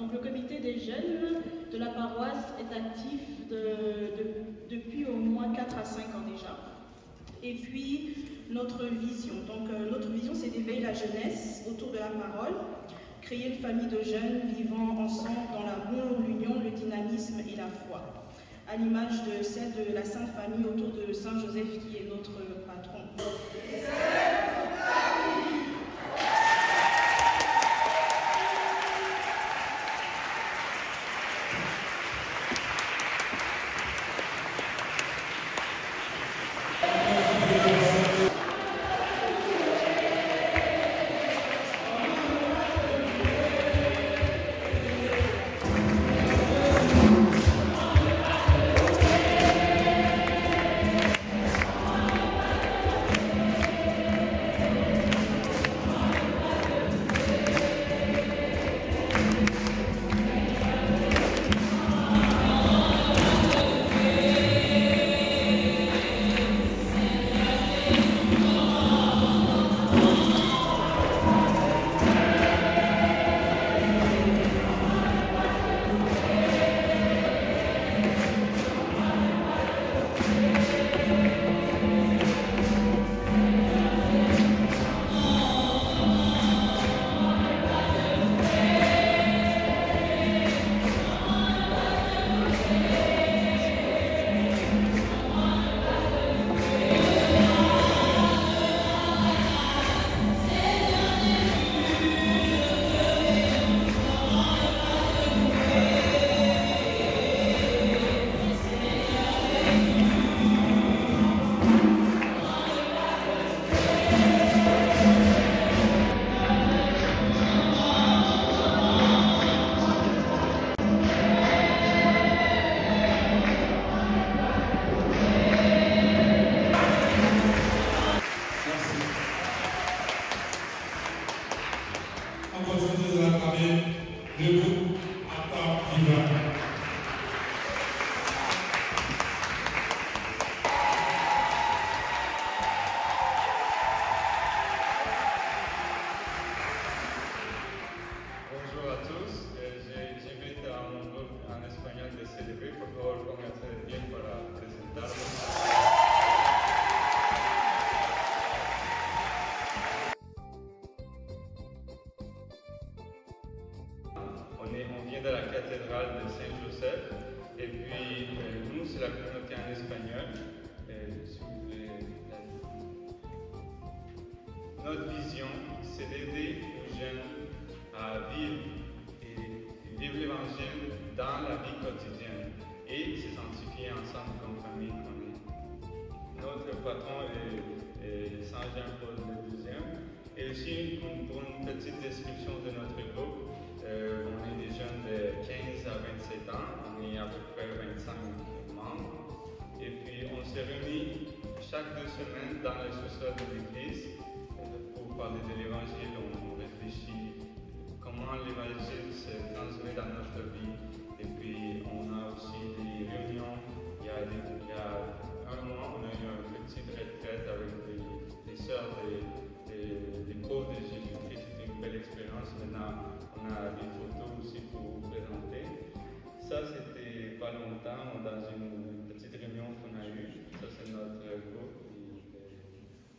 Donc le comité des jeunes de la paroisse est actif depuis au moins 4 à 5 ans déjà. Et puis notre vision. Donc notre vision, c'est d'éveiller la jeunesse autour de la parole, créer une famille de jeunes vivant ensemble dans l'amour, l'union, le dynamisme et la foi, à l'image de celle de la Sainte Famille autour de Saint Joseph qui est notre patron. On vient de la cathédrale de Saint-Joseph et puis nous c'est la communauté en espagnol. Notre vision c'est d'aider les jeunes à vivre l'évangile dans la vie quotidienne et se sanctifier ensemble comme famille qu'on est. Notre patron est Saint Jean-Paul II et aussi pour une petite description de notre groupe. On est des jeunes de 15 à 27 ans, on est à peu près 25 membres. Et puis on se réunit chaque 2 semaines dans le sous-sol de l'église pour parler de l'évangile. On réfléchit comment l'évangile se transmet dans notre vie. Et puis on a aussi des réunions. Il y a un mois, on a eu une petite retraite avec les sœurs des pauvres de Jésus-Christ. C'était une belle expérience. Maintenant, on a des photos aussi pour vous présenter. Ça, c'était pas longtemps dans une petite réunion qu'on a eue. Ça, c'est notre groupe.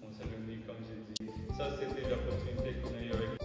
On s'est réunis, comme j'ai dit. Ça, c'était l'opportunité qu'on a eue avec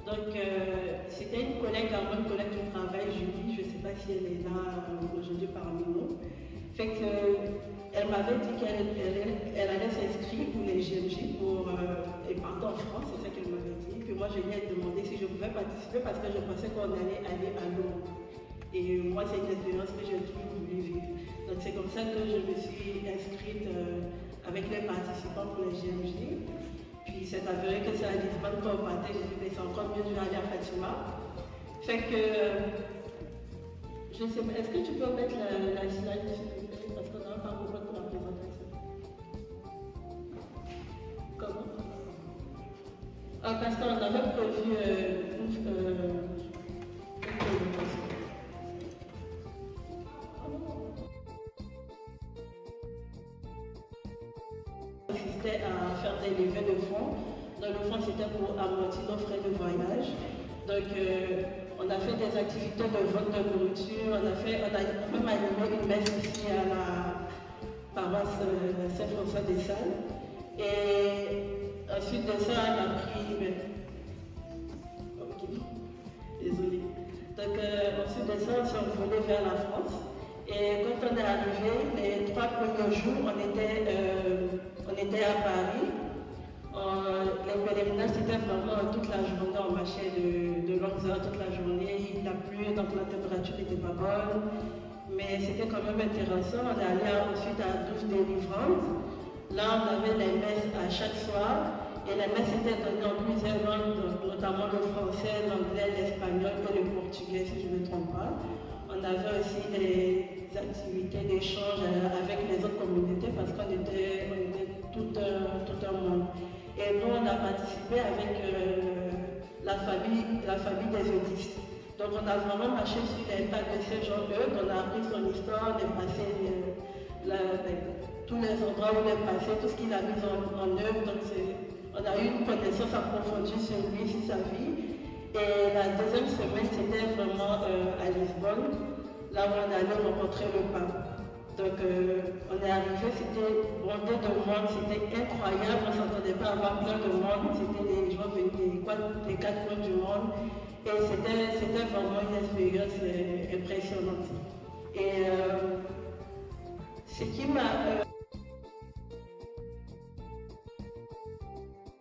Donc, c'était une collègue à moi, une collègue du travail, Julie, je ne sais pas si elle est là aujourd'hui parmi nous. Fait que, elle m'avait dit qu'elle allait s'inscrire pour les GMJ et partir en France, c'est ça qu'elle m'avait dit. Puis moi, je lui ai demandé si je pouvais participer parce que je pensais qu'on allait aller à Londres. Et moi, c'est une expérience que j'ai toujours voulu vivre. Donc, c'est comme ça que je me suis inscrite avec les participants pour les GMJ. Puis, c'est avéré que c'est à Lisbonne qu'on partait. J'ai dit, mais c'est encore mieux, je vais aller à Fatima. Fait que, je sais pas, est-ce que tu peux mettre la slide, s'il te plaît, parce qu'on n'a pas beaucoup pour la présentation. Comment? Ah, parce qu'on avait prévu une présentation. Consistait à faire des levées de fonds. Dans le fond, c'était pour amortir nos frais de voyage. Donc, on a fait des activités de vente de nourriture, on a même animé une messe ici à la paroisse Saint-François des Salles. Et ensuite de ça, on a pris. Ok, désolée. Donc, ensuite de ça, on s'est envolé vers la France. Et quand on est arrivé, les 3 premiers jours, on était à Paris. Les pèlerinages, c'était vraiment toute la journée, on marchait de longues heures toute la journée, il a plu, donc la température n'était pas bonne, mais c'était quand même intéressant. On est allé ensuite à 12 délivrances. Là, on avait les messes à chaque soir, et les messes étaient données en plusieurs langues, notamment le français, l'anglais, l'espagnol et le portugais, si je ne me trompe pas. On avait aussi des activités d'échange avec les autres communautés parce qu'on était tout un monde. Et nous, on a participé avec la famille des autistes. Donc, on a vraiment marché sur les pas de ces gens-là, on a appris son histoire, on est passé tous les endroits où il est passé, tout ce qu'il a mis en œuvre. Donc, on a eu une connaissance approfondie sur lui, sur sa vie. Et la deuxième semaine, c'était vraiment à Lisbonne, là où on allait rencontrer le pape. Donc, on est arrivé, c'était bondé de monde, c'était incroyable, on ne s'entendait pas avoir plein de monde, c'était des gens venus des 4 coins du monde, et c'était vraiment une expérience impressionnante. Et ce qui m'a...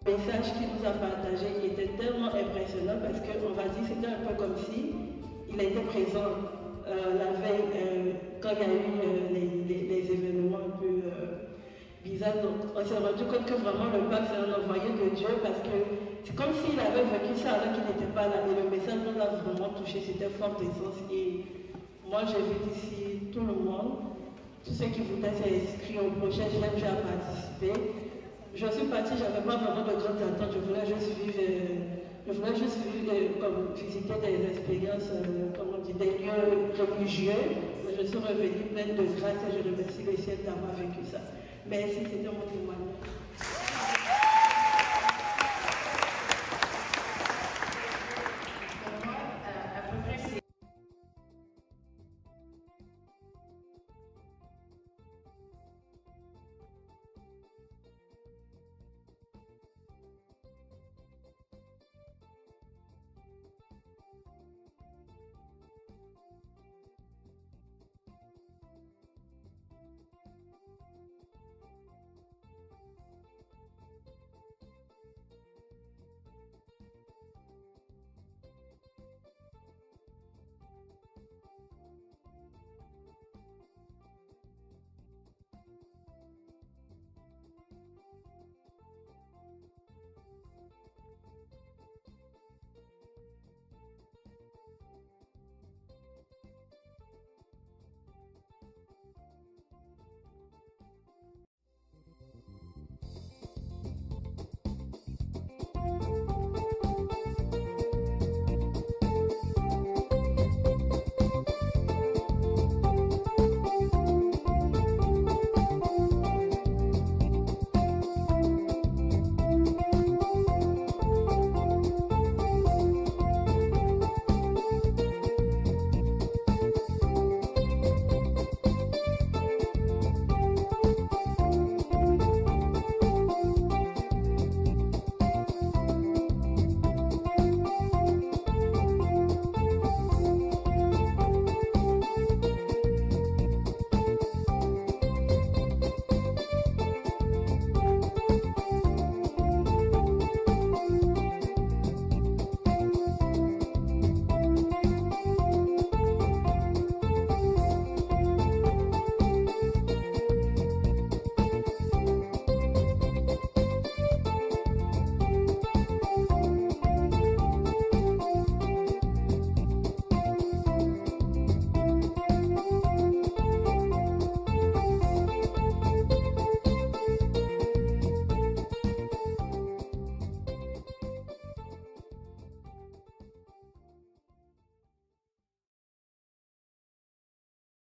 Le message qu'il nous a partagé était tellement impressionnant parce qu'on va dire que c'était un peu comme si il était présent la veille quand il y a eu les événements un peu bizarres. Donc on s'est rendu compte que vraiment le pape c'est un envoyé de Dieu parce que c'est comme s'il avait vécu ça alors qu'il n'était pas là. Et le message nous a vraiment touché, c'était fort d'essence. Et moi j'ai vu d'ici tout le monde, tous ceux qui voulaient s'inscrire au prochain GMJ à participer. Je suis partie, je n'avais pas vraiment de grandes attentes, je voulais juste vivre comme visiter des expériences, comment dire, des lieux religieux. Mais je suis revenue pleine de grâce et je remercie le ciel d'avoir vécu ça. Merci, c'était mon témoignage.